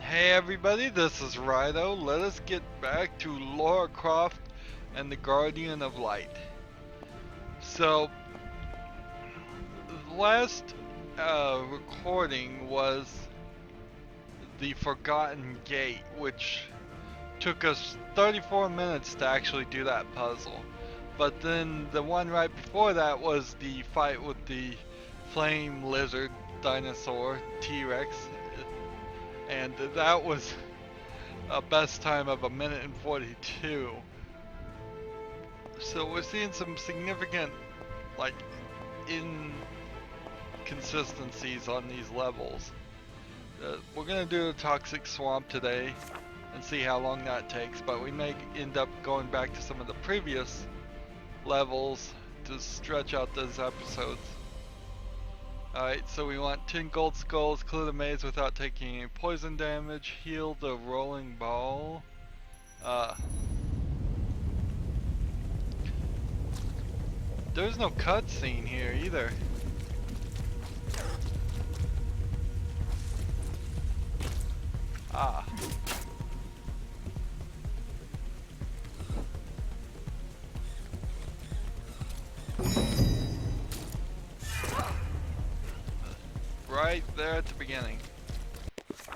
Hey everybody, this is Rydo. Let us get back to Lara Croft and the Guardian of Light. So, the last recording was the Forgotten Gate, which took us 34 minutes to actually do that puzzle. But then the one right before that was the fight with the flame lizard dinosaur T-Rex, and that was a best time of 1 minute and 42. So we're seeing some significant like inconsistencies on these levels. We're gonna do a toxic swamp today and see how long that takes, but we may end up going back to some of the previous levels to stretch out those episodes. Alright, so we want 10 gold skulls, clear the maze without taking any poison damage, heal the rolling ball. There's no cutscene here either. Ah. Right there at the beginning.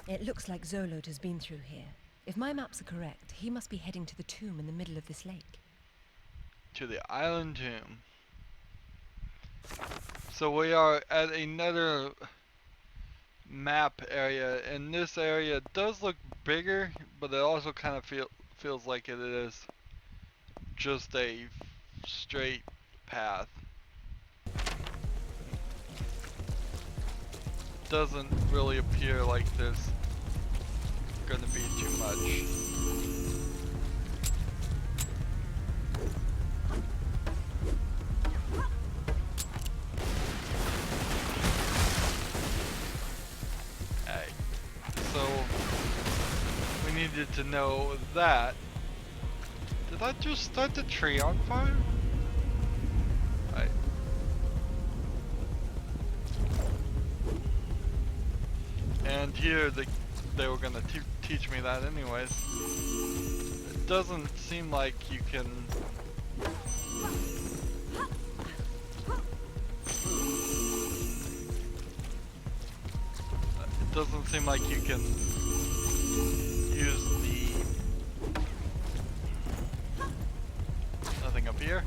It looks like Zolot has been through here. If my maps are correct, he must be heading to the tomb in the middle of this lake. To the island tomb. So we are at another map area, and this area does look bigger, but it also kind of feels like it is just a straight path. Doesn't really appear like there's gonna be too much. Hey, so we needed to know that. Did I just start the tree on fire? Right. And here they were gonna teach me that anyways. It doesn't seem like you can. It doesn't seem like you can use the. Nothing up here.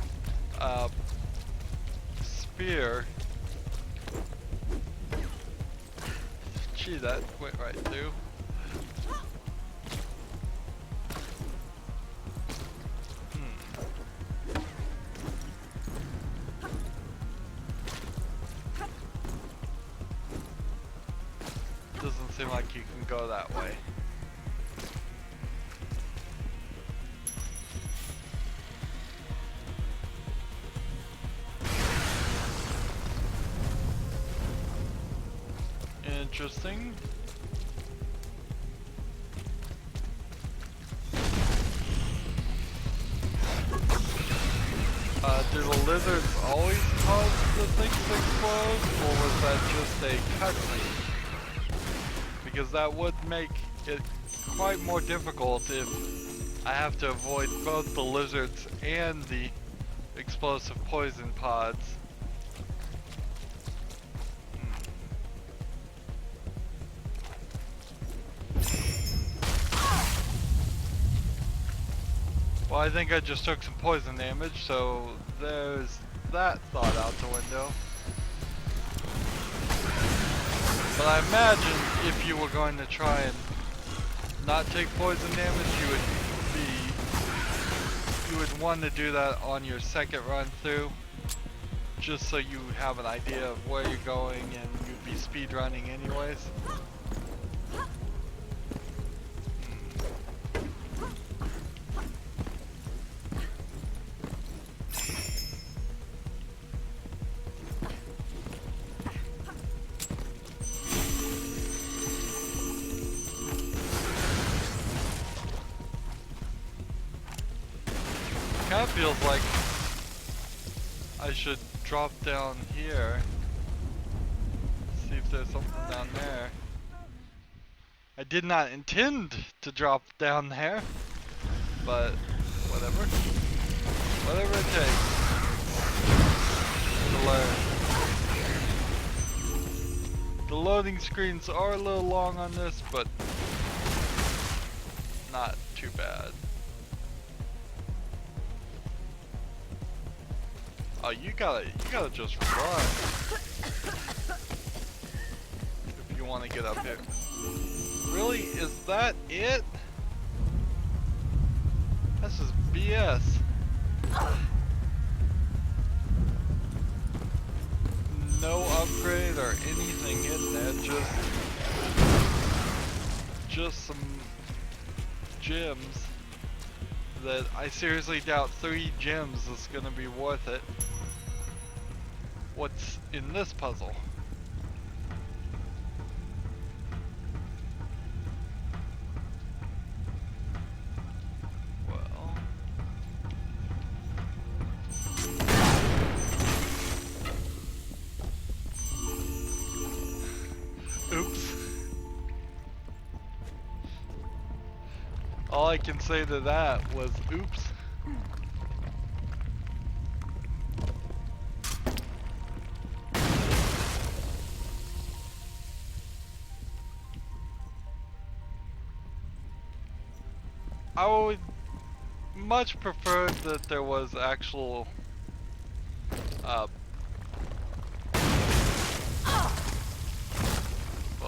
Spear. Gee, that went right through. Doesn't seem like you can go that way. Interesting. Do the lizards always cause the things to explode, or was that just a cutscene? Because that would make it quite more difficult if I have to avoid both the lizards and the explosive poison pods. Well, I think I just took some poison damage, so there's that thought out the window. But I imagine if you were going to try and not take poison damage, you would want to do that on your second run through, just so you have an idea of where you're going and you'd be speed running anyways. Kind of feels like I should drop down here. See if there's something down there. I did not intend to drop down there, but whatever. Whatever it takes to learn. The loading screens are a little long on this, but not too bad. Oh, you gotta just run if you want to get up here. Really? Is that it? This is BS. No upgrade or anything in there, just some gems that I seriously doubt 3 gems is gonna be worth it. What's in this puzzle? Well, oops. All I can say to that was oops. I would much prefer that there was actual well,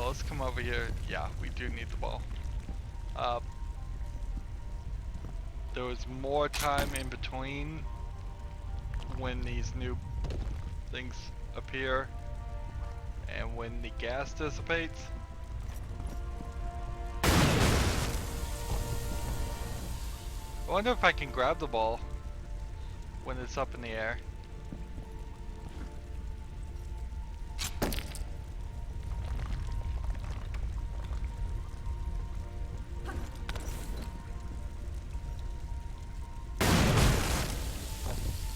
let's come over here. Yeah, we do need the ball. There was more time in between when these new things appear and when the gas dissipates. I wonder if I can grab the ball when it's up in the air.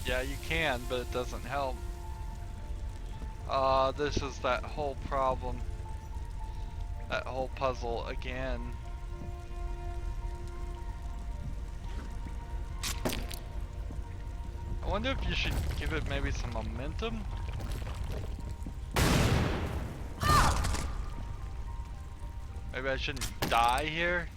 Yeah, you can, but it doesn't help. This is that whole problem. That whole puzzle again. I wonder if you should give it maybe some momentum? Maybe I shouldn't die here?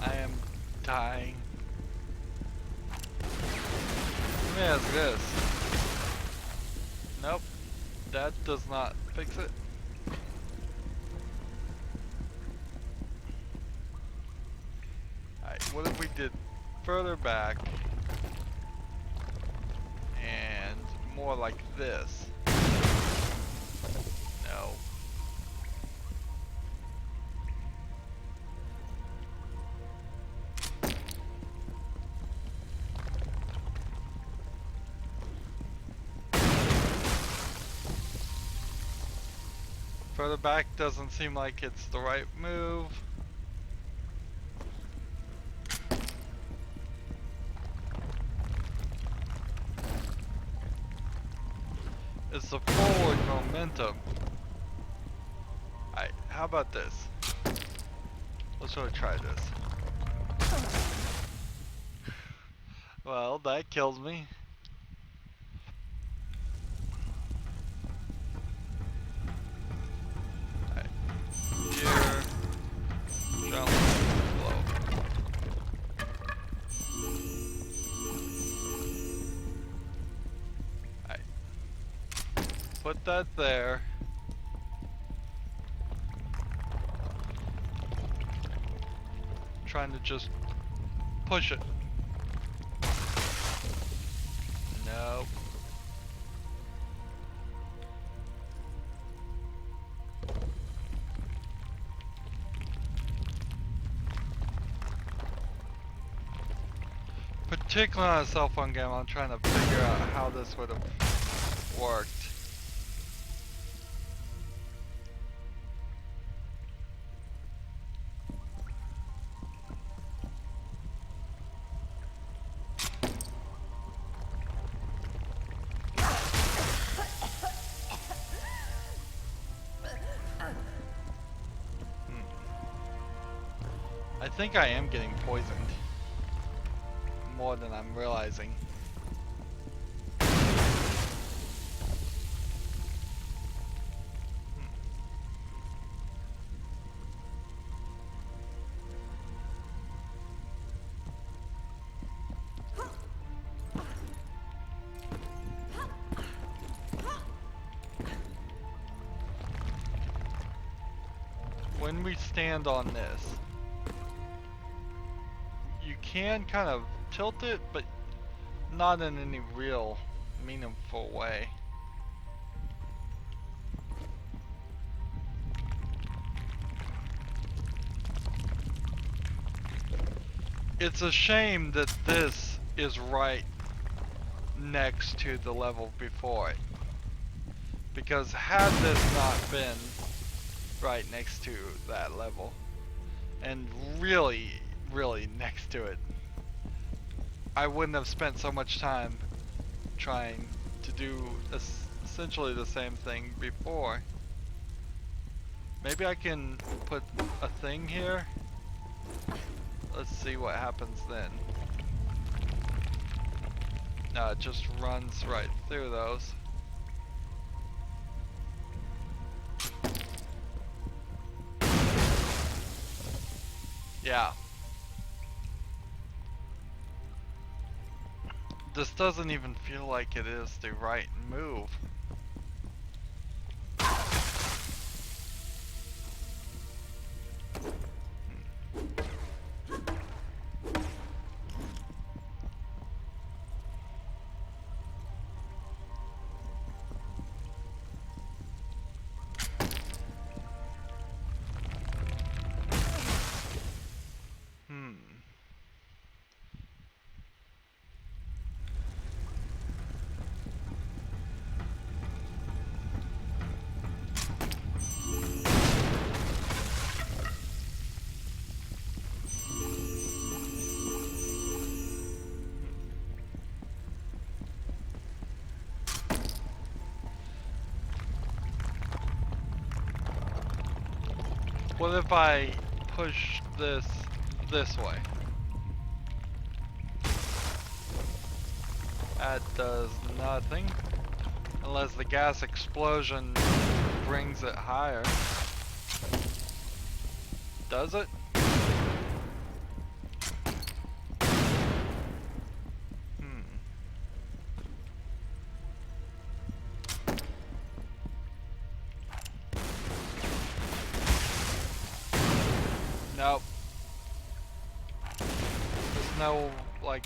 I am dying. Let me ask this. Nope. That does not fix it. Alright, what if we did further back and more like this? No. Further back doesn't seem like it's the right move. It's the forward momentum. Alright, how about this? Let's sort of try this. Well, that kills me. Alright. Here. Jump. Slow. Alright. Put that there. Trying to just push it. No. Particularly on a cell phone game, I'm trying to figure out how this would have worked. I think I am getting poisoned. More than I'm realizing. When we stand on this, you can kind of tilt it, but not in any real meaningful way. It's a shame that this is right next to the level before it, because had this not been right next to that level, and really next to it, I wouldn't have spent so much time trying to do essentially the same thing before. Maybe I can put a thing here. Let's see what happens then. No, it just runs right through those. Yeah. This doesn't even feel like it is the right move. What if I push this way? That does nothing. Unless the gas explosion brings it higher. Does it? Nope. There's no, like...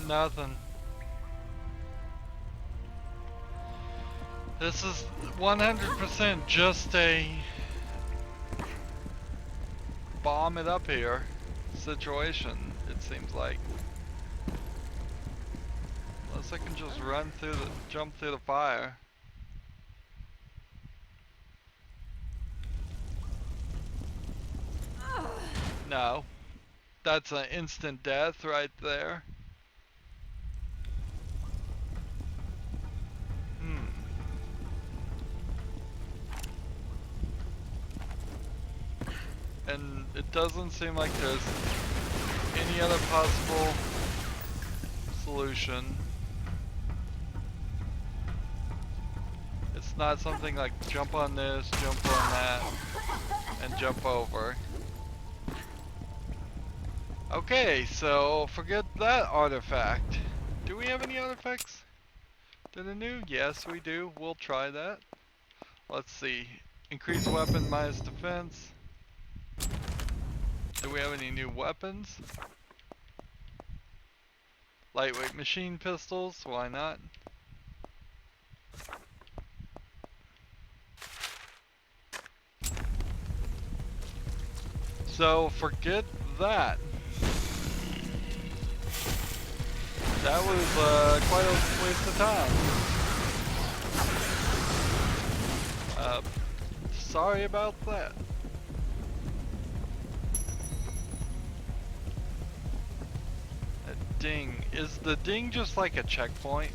nothing. This is 100% just a... bomb it up here situation, it seems like. Unless I can just run through the... jump through the fire. No. That's an instant death right there. And it doesn't seem like there's any other possible solution. It's not something like jump on this, jump on that, and jump over. Okay, so forget that artifact. Do we have any artifacts that are new? Yes, we do. We'll try that. Let's see. Increase weapon minus defense. Do we have any new weapons? Lightweight machine pistols, why not? So forget that. That was quite a waste of time. Sorry about that. A ding. Is the ding just like a checkpoint?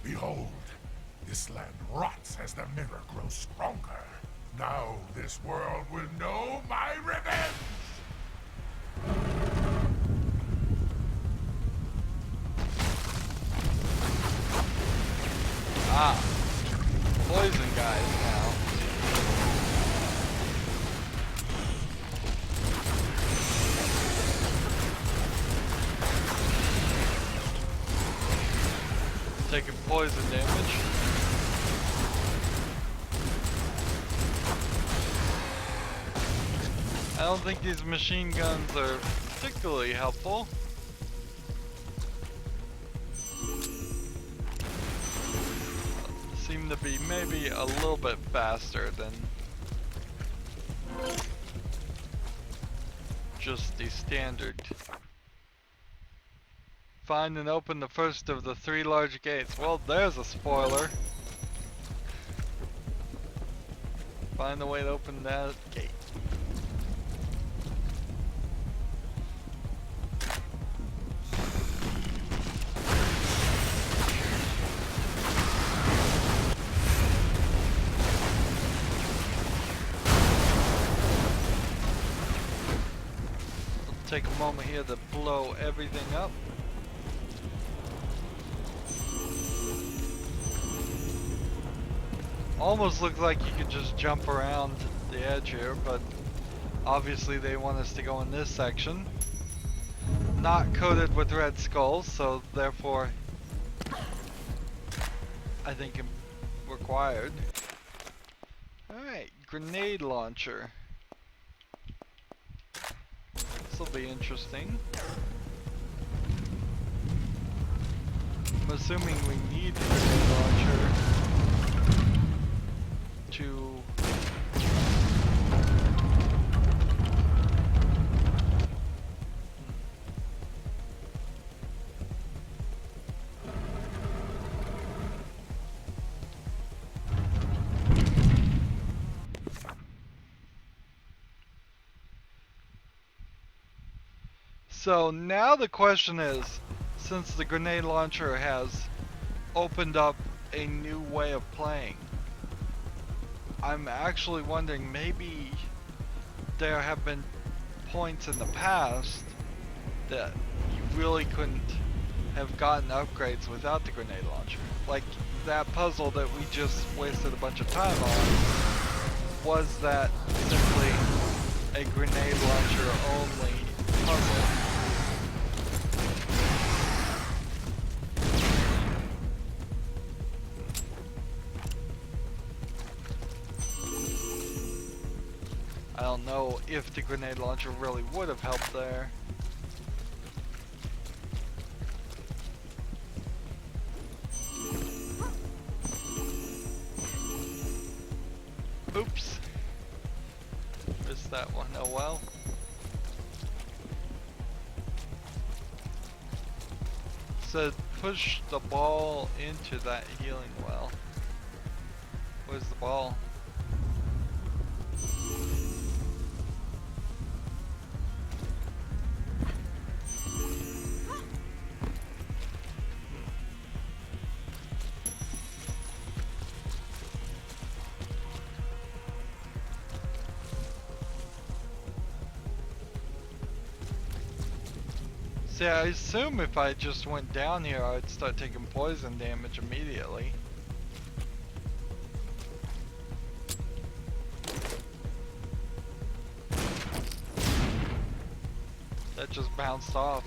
Behold, this land rots as the mirror grows stronger. Now this world will know my revenge! Ah, poison guys now. Taking poison damage. I don't think these machine guns are particularly helpful. Seem to be maybe a little bit faster than just the standard. Find and open the first of the 3 large gates. Well, there's a spoiler. Find a way to open that gate. Take a moment here to blow everything up. Almost looks like you could just jump around the edge here, but obviously they want us to go in this section. Not coated with red skulls, so therefore I think required. Alright, grenade launcher. This will be interesting. I'm assuming we need the grenade launcher to So now the question is, since the grenade launcher has opened up a new way of playing, I'm actually wondering, maybe there have been points in the past that you really couldn't have gotten upgrades without the grenade launcher. Like that puzzle that we just wasted a bunch of time on, was that simply a grenade launcher only puzzle? I don't know if the grenade launcher really would have helped there. Oops. Missed that one, oh well. Said push the ball into that healing well. Where's the ball? See, I assume if I just went down here, I'd start taking poison damage immediately. That just bounced off.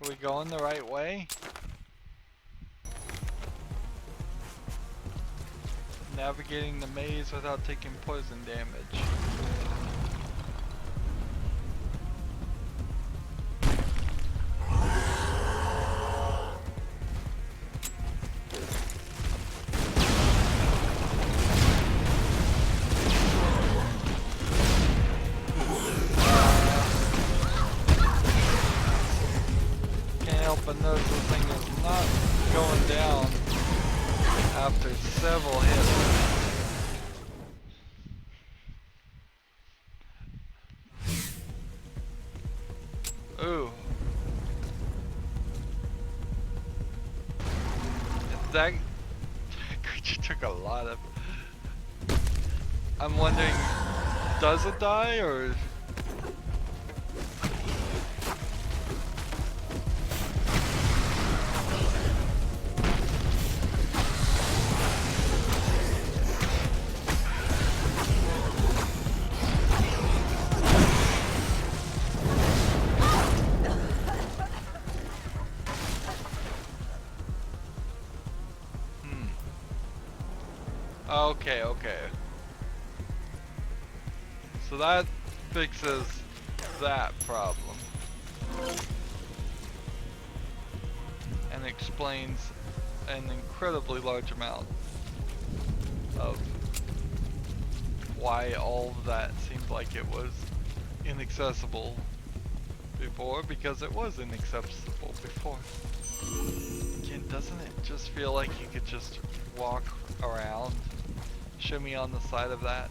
Are we going the right way? Navigating the maze without taking poison damage. But notice the thing is not going down after several hits. Ooh. That creature took a lot of... I'm wondering, does it die or... Okay, okay. So that fixes that problem. And explains an incredibly large amount of why all of that seemed like it was inaccessible before, because it was inaccessible before. Again, doesn't it just feel like you could just walk around, shimmy on the side of that?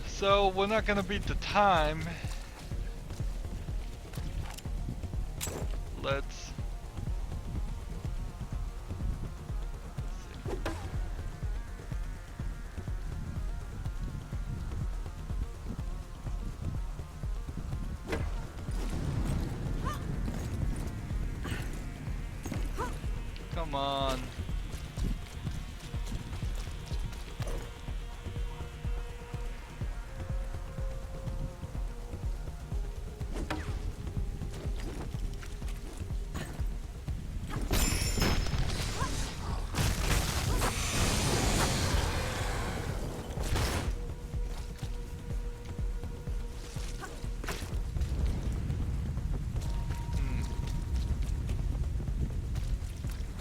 So we're not gonna beat the time. Let's see. Come on.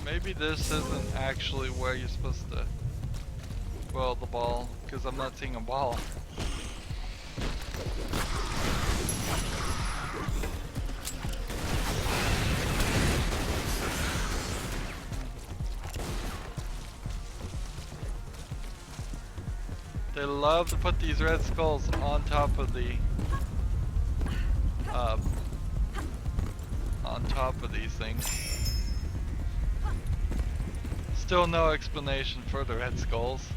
Maybe this isn't actually where you're supposed to throw the ball, because I'm not seeing a ball. They love to put these red skulls on top of the these things. Still no explanation for the red skulls.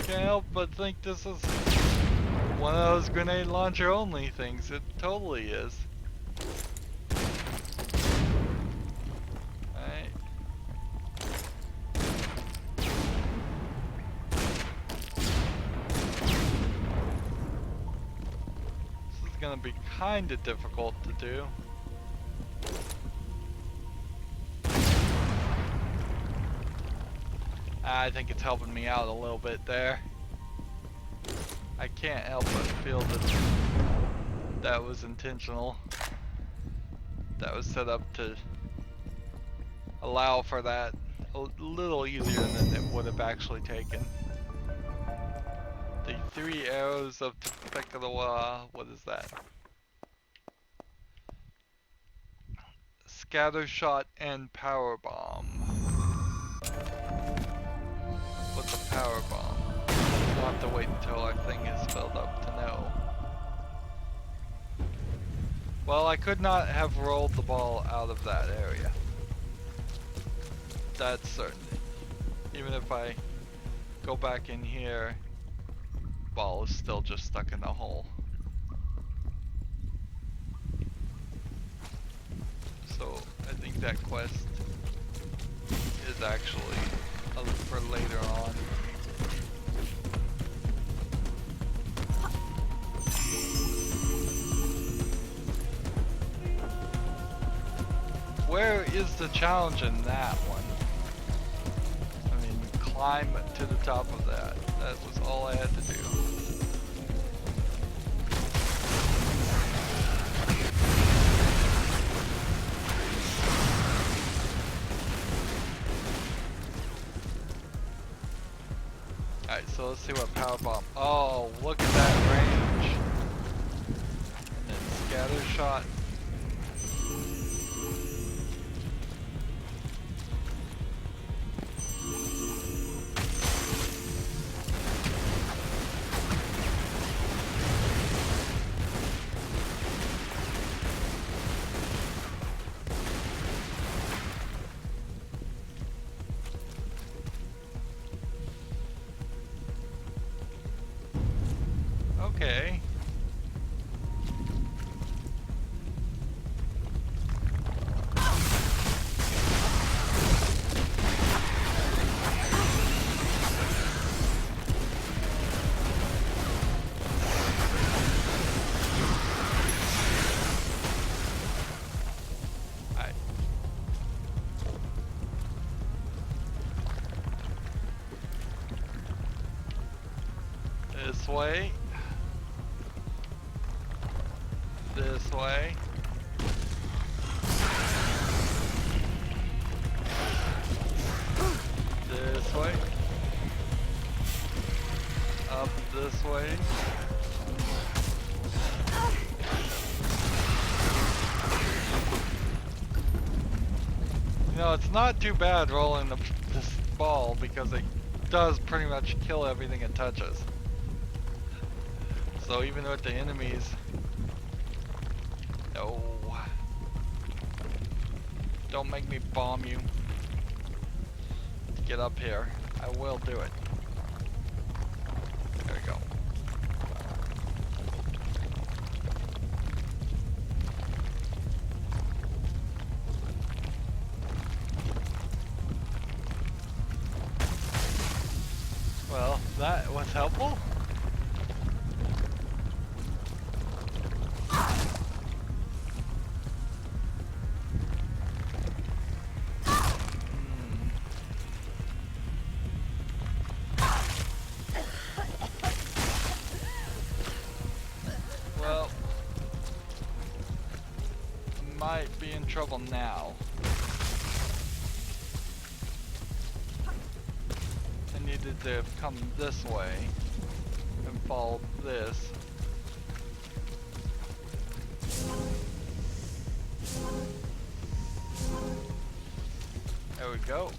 Can't help but think this is one of those grenade launcher only things. It totally is. Alright. This is gonna be kinda difficult to do. I think it's helping me out a little bit there. I can't help but feel that that was intentional. That was set up to allow for that a little easier than it would have actually taken. The 3 arrows of Tekalawa, what is that? Scatter shot and power bomb. What's a power bomb? We'll have to wait until our thing is filled up to know. Well, I could not have rolled the ball out of that area. That's certain. Even if I go back in here, ball is still just stuck in the hole. So I think that quest is actually for later on. Where is the challenge in that one? I mean, climb to the top of that. That was all I had to do. Alright, so let's see what power bomb. Oh, look at that range. And then scatter shot. Okay. Alright. This way. This way. This way. Up this way. You know, it's not too bad rolling this ball because it does pretty much kill everything it touches. So even with the enemies, no. Don't make me bomb you. Get up here. I will do it. There we go. Well, that was helpful. Well, might be in trouble now. I needed to come this way and follow this. There we go.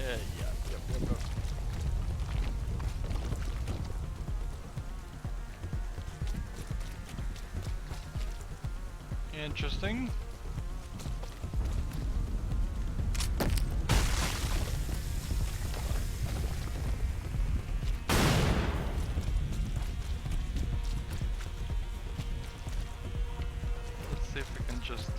Yep. Interesting. Let's see if we can just...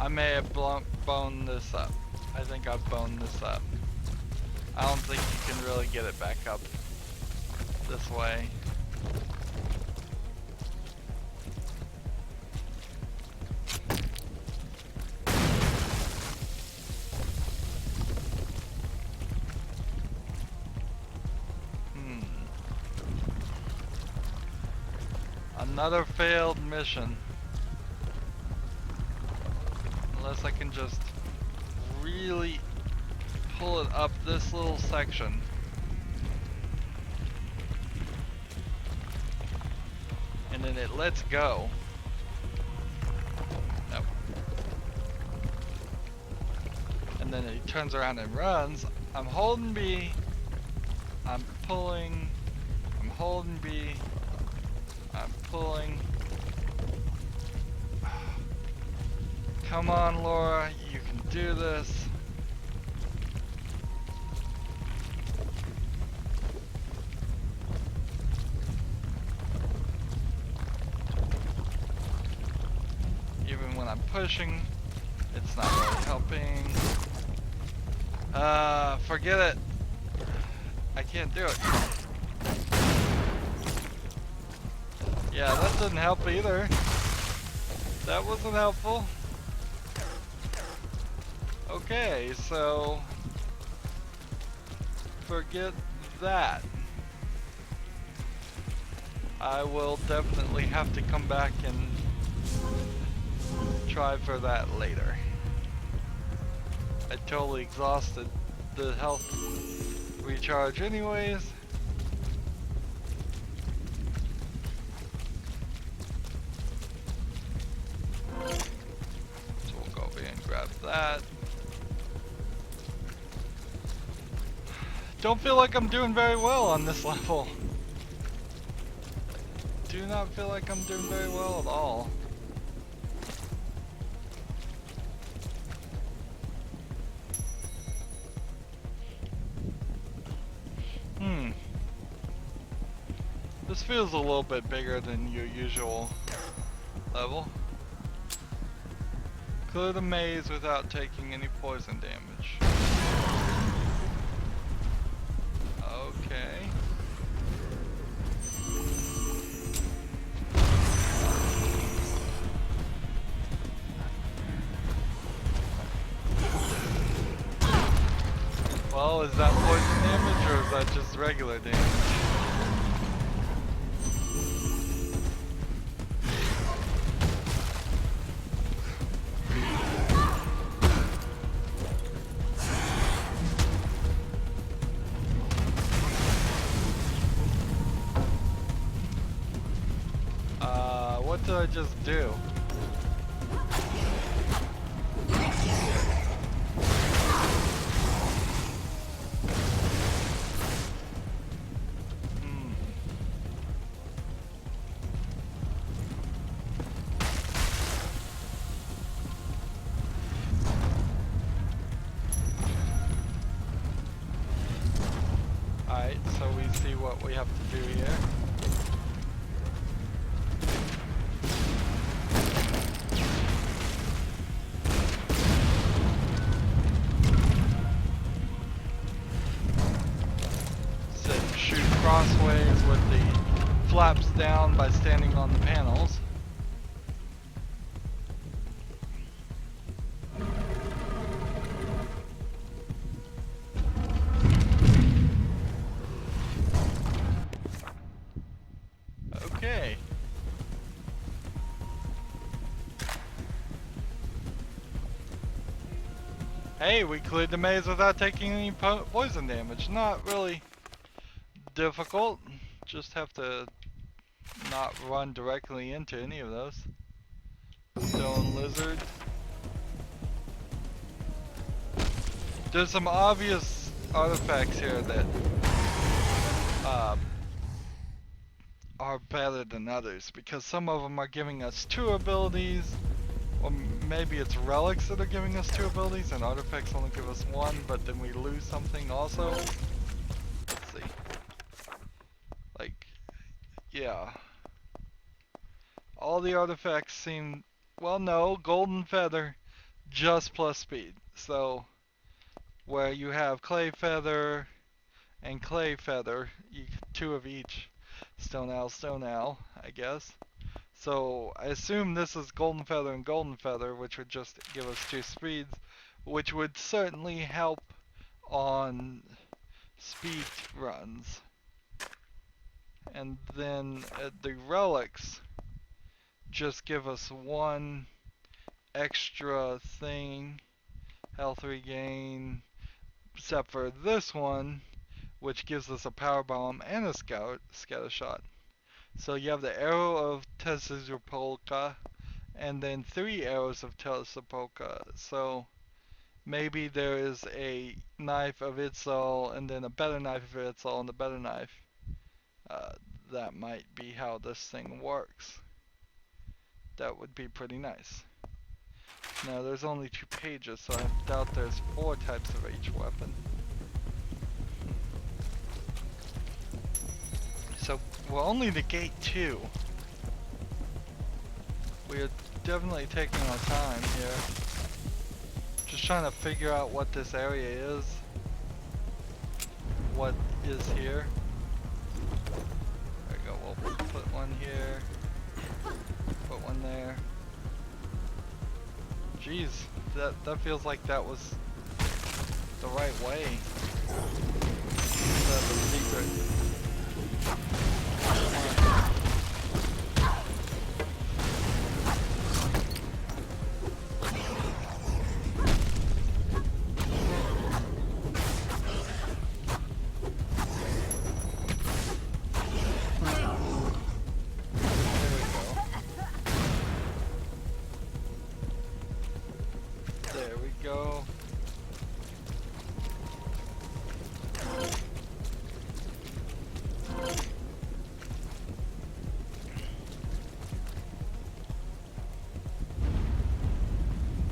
I may have boned this up. I think I've boned this up. I don't think you can really get it back up this way. Another failed mission. Unless I can just really pull it up this little section. And then it lets go. Nope. And then it turns around and runs. I'm holding B. I'm pulling. I'm holding B. I'm pulling. Come on, Laura, you can do this. Even when I'm pushing, it's not really helping. Forget it. I can't do it. Yeah, that didn't help either. That wasn't helpful. Okay, so forget that. I will definitely have to come back and try for that later. I totally exhausted the health recharge anyways. So we'll go over here and grab that. Don't feel like I'm doing very well on this level. Do not feel like I'm doing very well at all. This feels a little bit bigger than your usual level. Clear the maze without taking any poison damage. Okay. Well, is that poison damage or is that just regular damage? What did I just do? Alright, so we see what we have to do here. Shoot crossways with the flaps down by standing on the panels. Okay. Hey, we cleared the maze without taking any poison damage. Not really difficult. Just have to not run directly into any of those. Stone lizard. There's some obvious artifacts here that are better than others because some of them are giving us 2 abilities, or maybe it's relics that are giving us 2 abilities and artifacts only give us 1, but then we lose something also. Let's see. Like, yeah. All the artifacts seem, well, no, golden feather just plus speed. So where you have clay feather and clay feather, 2 of each. Stone owl, I guess. So I assume this is golden feather, which would just give us 2 speeds, which would certainly help on speed runs. And then the relics just give us 1 extra thing, health regain, except for this one, which gives us a power bomb and a scatter shot. So you have the arrow of Tezepolka, and then 3 arrows of Tezepolka. So maybe there is a knife of Itzal, and then a better knife of Itzal, and a better knife. That might be how this thing works. That would be pretty nice. Now there's only 2 pages, so I doubt there's 4 types of each weapon. So we'll only negate 2. We're definitely taking our time here. Just trying to figure out what this area is. what is here. There we go, we'll put one here, put one there. Jeez, that feels like that was the right way. The secret. There we go.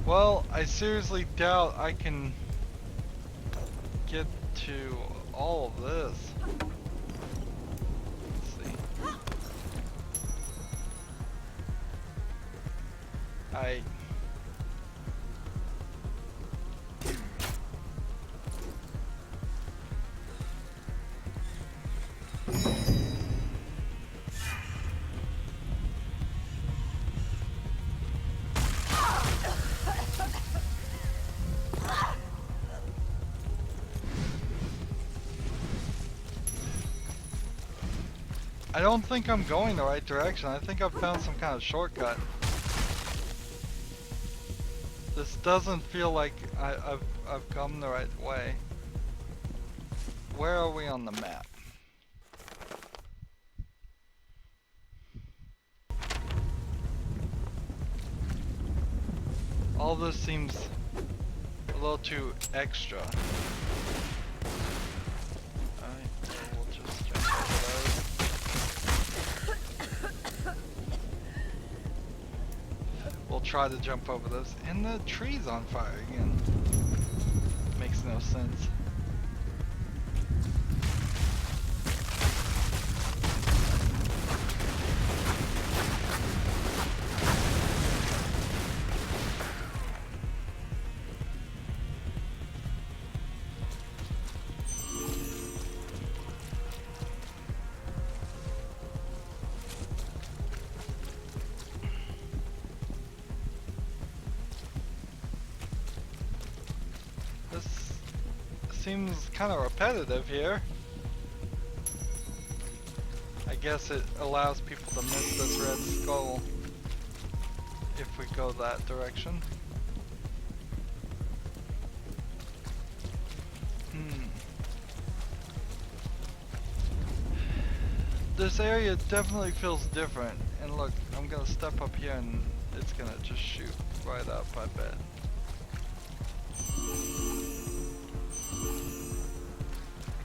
Well, I seriously doubt I can get to all of this. Let's see. I don't think I'm going the right direction. I think I've found some kind of shortcut. This doesn't feel like I've come the right way. Where are we on the map? All this seems a little too extra. Alright, so we'll just jump over those. We'll try to jump over those. And the tree's on fire again. Makes no sense. Seems kind of repetitive here. I guess it allows people to miss this red skull if we go that direction. This area definitely feels different. And look, I'm gonna step up here and it's gonna just shoot right up, I bet.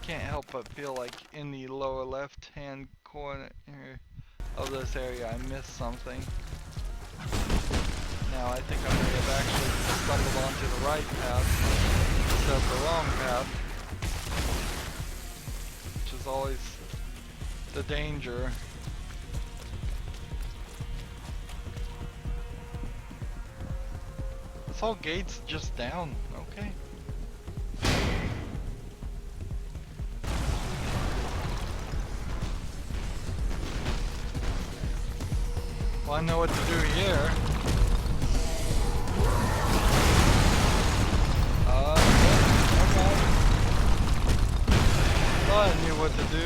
Can't help but feel like in the lower left hand corner of this area I missed something. Now I think I may have actually stumbled onto the right path instead of the wrong path, which is always the danger. This whole gate's just down, okay. Well, I know what to do here. Okay. Thought I knew what to do.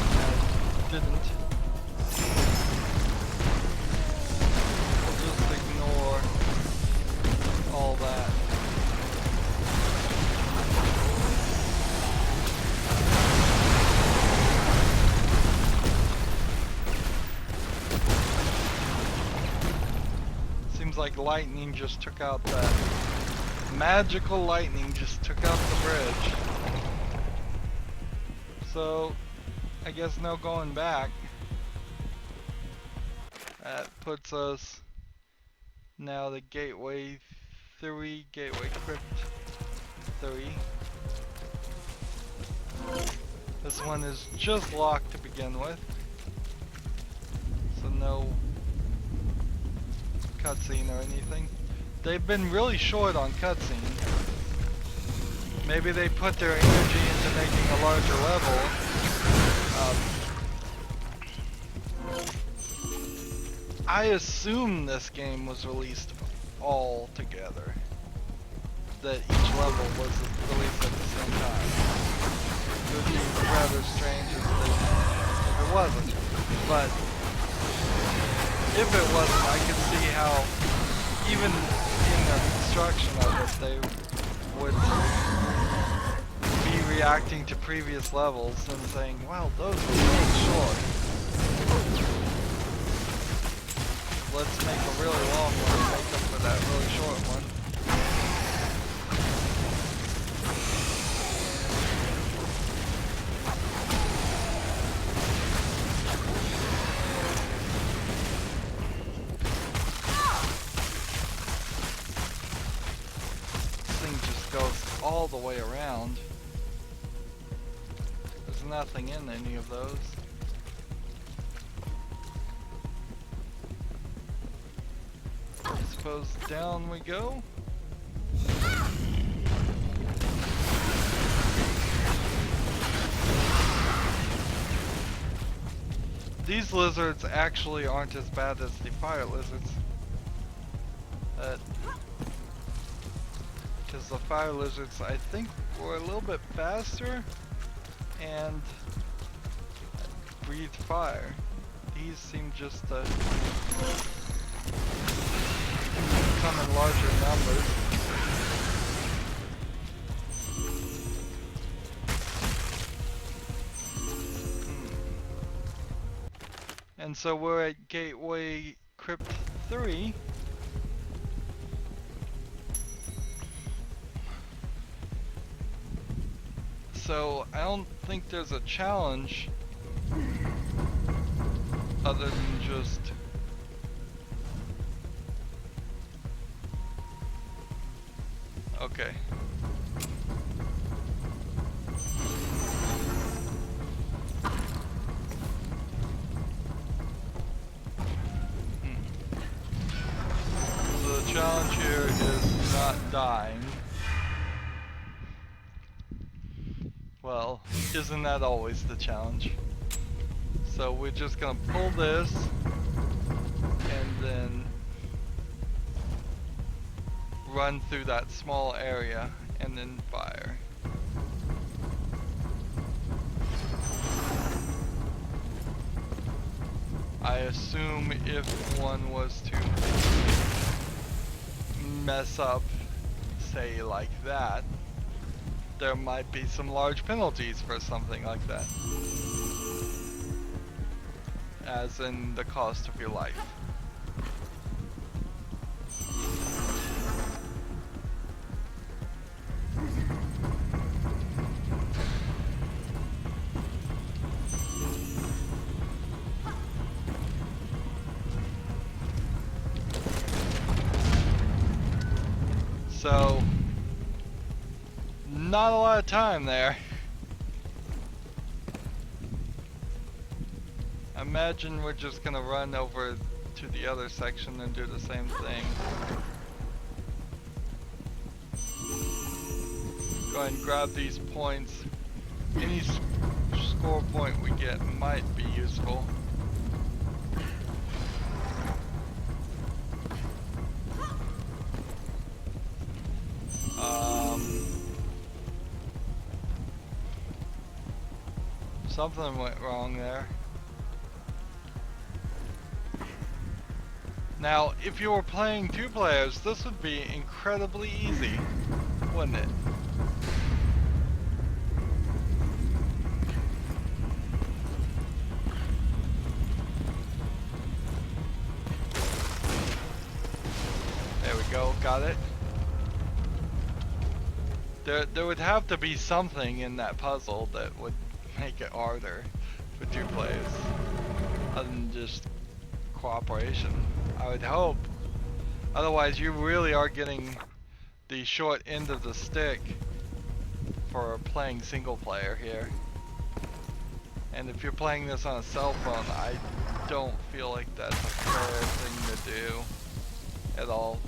I didn't. I'll just ignore all that. Like lightning just took out that. Magical lightning just took out the bridge. So, I guess no going back. That puts us now to Gateway 3, Gateway Crypt 3. This one is just locked to begin with. So no cutscene or anything. They've been really short on cutscene. Maybe they put their energy into making a larger level. I assume this game was released all together. That each level was released at the same time. It would be rather strange if it wasn't. But if it wasn't, I could see how even in the construction of it, they would be reacting to previous levels and saying, well, those were really short. Let's make a really long one and make up for that really short one. This thing just goes all the way around. There's nothing in any of those. I suppose down we go. These lizards actually aren't as bad as the fire lizards. Because the fire lizards, I think, were a little bit faster and breathed fire. These seem just to come in larger numbers. And so we're at Gateway Crypt 3. So I don't think there's a challenge other than just okay. So the challenge here is not dying. Well, isn't that always the challenge? So we're just gonna pull this and then run through that small area and then fire. I assume if one was to mess up, say like that, there might be some large penalties for something like that. As in the cost of your life. So, not a lot of time there. Imagine we're just gonna run over to the other section and do the same thing. Go ahead and grab these points. Any score point we get might be useful. Something went wrong there. Now, if you were playing 2 players, this would be incredibly easy, wouldn't it? There we go, got it. There would have to be something in that puzzle that would make it harder for 2 players, other than just cooperation. I would hope. Otherwise, you really are getting the short end of the stick for playing single player here. And if you're playing this on a cell phone, I don't feel like that's a fair thing to do at all.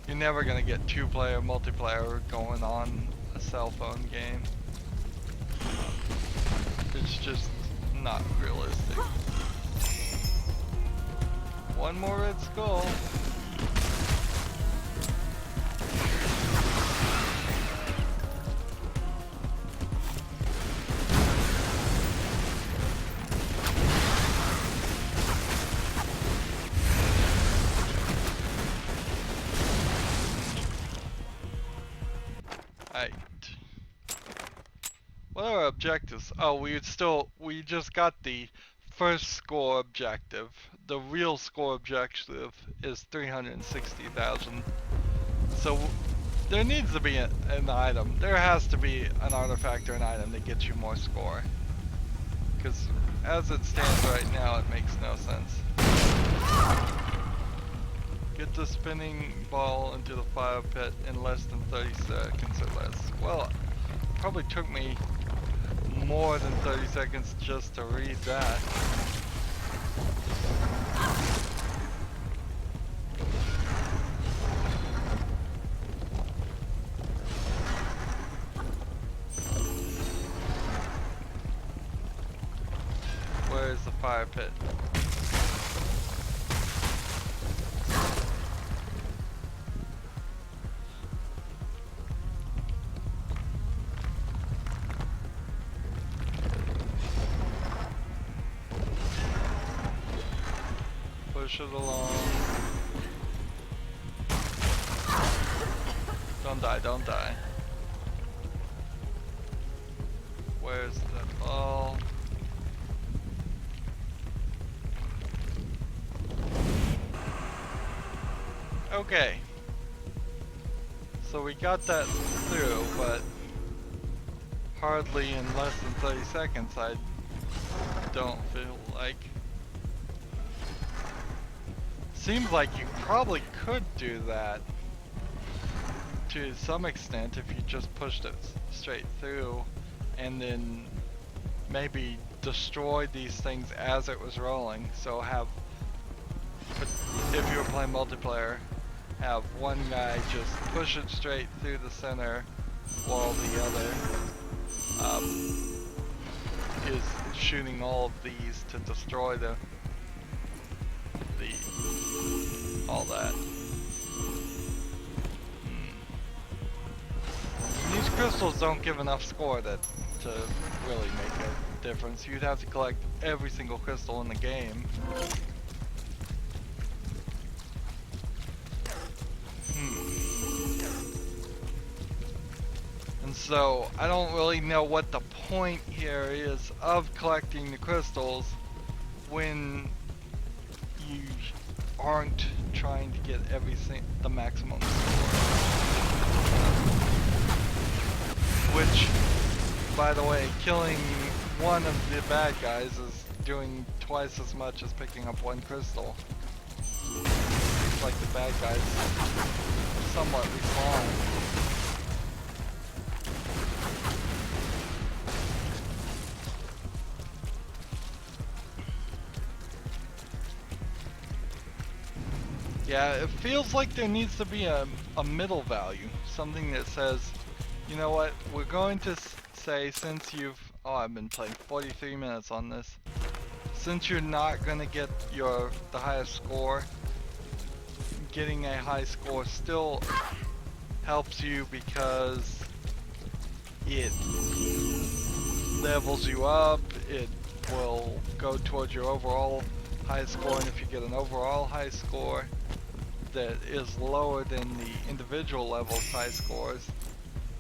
You're never gonna get 2-player multiplayer going on a cell phone game. It's just not realistic. One more red skull. Alright. What are our objectives? Oh, we just got the first score objective. The real score objective is 360,000. So there needs to be an item. There has to be an artifact or an item that gets you more score. Because as it stands right now, it makes no sense. Get the spinning ball into the fire pit in less than 30 seconds or less. Well, it probably took me more than 30 seconds just to read that. Where is the fire pit? Push it along. Don't die, don't die. Where's the ball? Okay. So we got that through, but hardly in less than 30 seconds, I don't feel like. Seems like you probably could do that to some extent if you just pushed it straight through and then maybe destroyed these things as it was rolling. So have, if you were playing multiplayer, have one guy just push it straight through the center while the other is shooting all of these to destroy all that. These crystals don't give enough score to really make a difference. You'd have to collect every single crystal in the game. And so I don't really know what the point here is of collecting the crystals when you aren't trying to get the maximum score. Which, by the way, killing one of the bad guys is doing twice as much as picking up one crystal. It's like the bad guys somewhat respawn. Yeah, it feels like there needs to be a middle value, something that says, you know what, we're going to say, since I've been playing 43 minutes on this, since you're not going to get the highest score, getting a high score still helps you because it levels you up, it will go towards your overall high score, and if you get an overall high score that is lower than the individual levels high scores,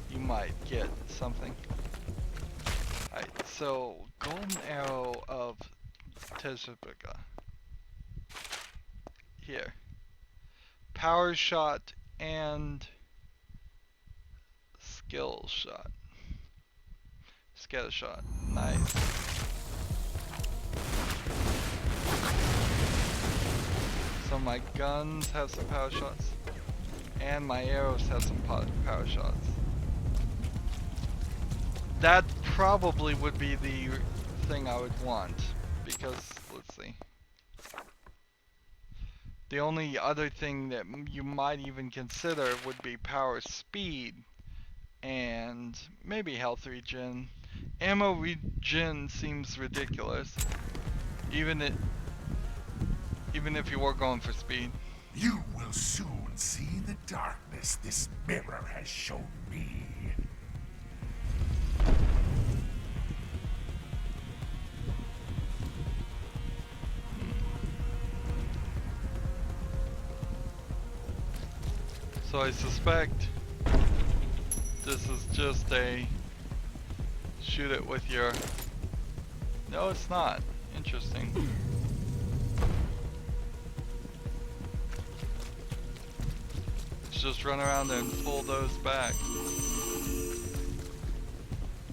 you might get something. Alright, so golden arrow of Tezubika. Here. Power shot and skill shot. Scatter shot. Nice. So my guns have some power shots, and my arrows have some power shots. That probably would be the thing I would want, because, let's see. The only other thing that you might even consider would be power speed, and maybe health regen. Ammo regen seems ridiculous, even if you were going for speed. You will soon see the darkness this mirror has shown me. So I suspect this is just a shoot it with your... No, it's not. Interesting. Just run around and pull those back.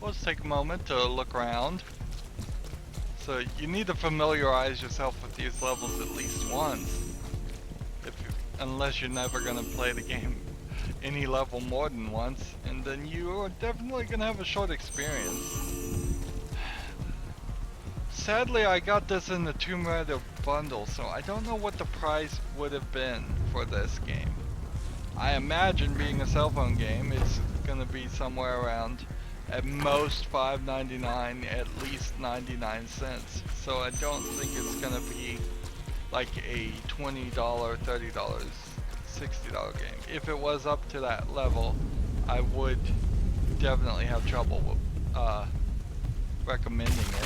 Let's take a moment to look around. So you need to familiarize yourself with these levels at least once. Unless you're never gonna play the game any level more than once, and then you are definitely gonna have a short experience. Sadly, I got this in the Tomb Raider bundle, so I don't know what the price would have been for this game. I imagine, being a cell phone game, it's gonna be somewhere around, at most $5.99, at least 99 cents. So I don't think it's gonna be like a $20, $30, $60 game. If it was up to that level, I would definitely have trouble with, recommending it.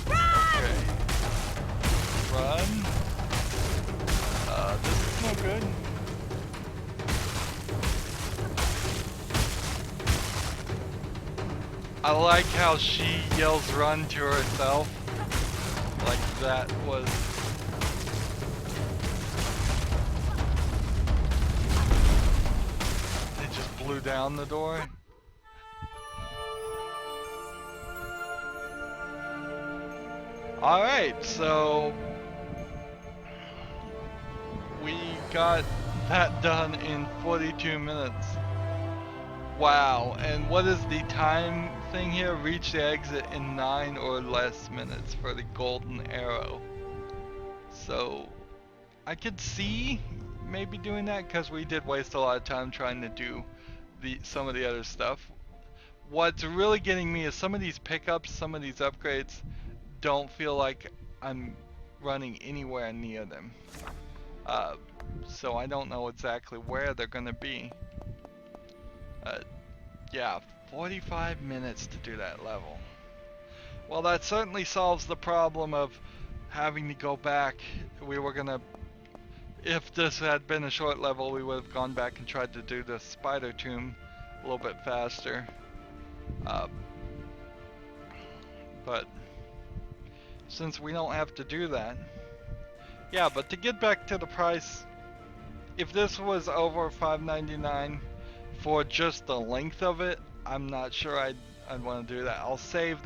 Okay. Run. This is no good. I like how she yells run to herself. Like that was... They just blew down the door. Alright, so... we got that done in 42 minutes. Wow, and what is the time thing here? Reach the exit in 9 or less minutes for the golden arrow. So I could see maybe doing that, because we did waste a lot of time trying to do some of the other stuff. What's really getting me is some of these pickups, some of these upgrades don't feel like I'm running anywhere near them. So I don't know exactly where they're gonna be. Yeah, 45 minutes to do that level. Well, that certainly solves the problem of having to go back. We were gonna, if this had been a short level, we would have gone back and tried to do the spider tomb a little bit faster. But since we don't have to do that, yeah, but to get back to the price, if this was over $5.99 for just the length of it, I'm not sure I'd want to do that. I'll save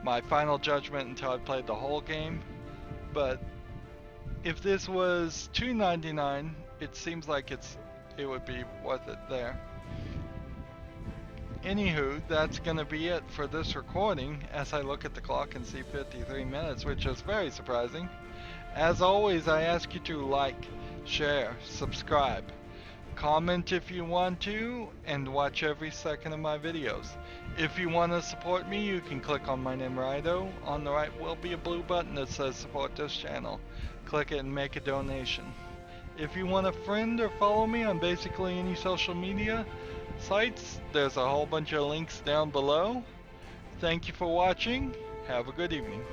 my final judgment until I played the whole game. But if this was $2.99, it seems like it would be worth it there. Anywho, that's gonna be it for this recording, as I look at the clock and see 53 minutes, which is very surprising. As always, I ask you to like, share, subscribe, comment if you want to, and watch every second of my videos. If you want to support me, you can click on my name, Rydo. On the right will be a blue button that says support this channel. Click it and make a donation. If you want a friend or follow me on basically any social media sites, there's a whole bunch of links down below. Thank you for watching. Have a good evening.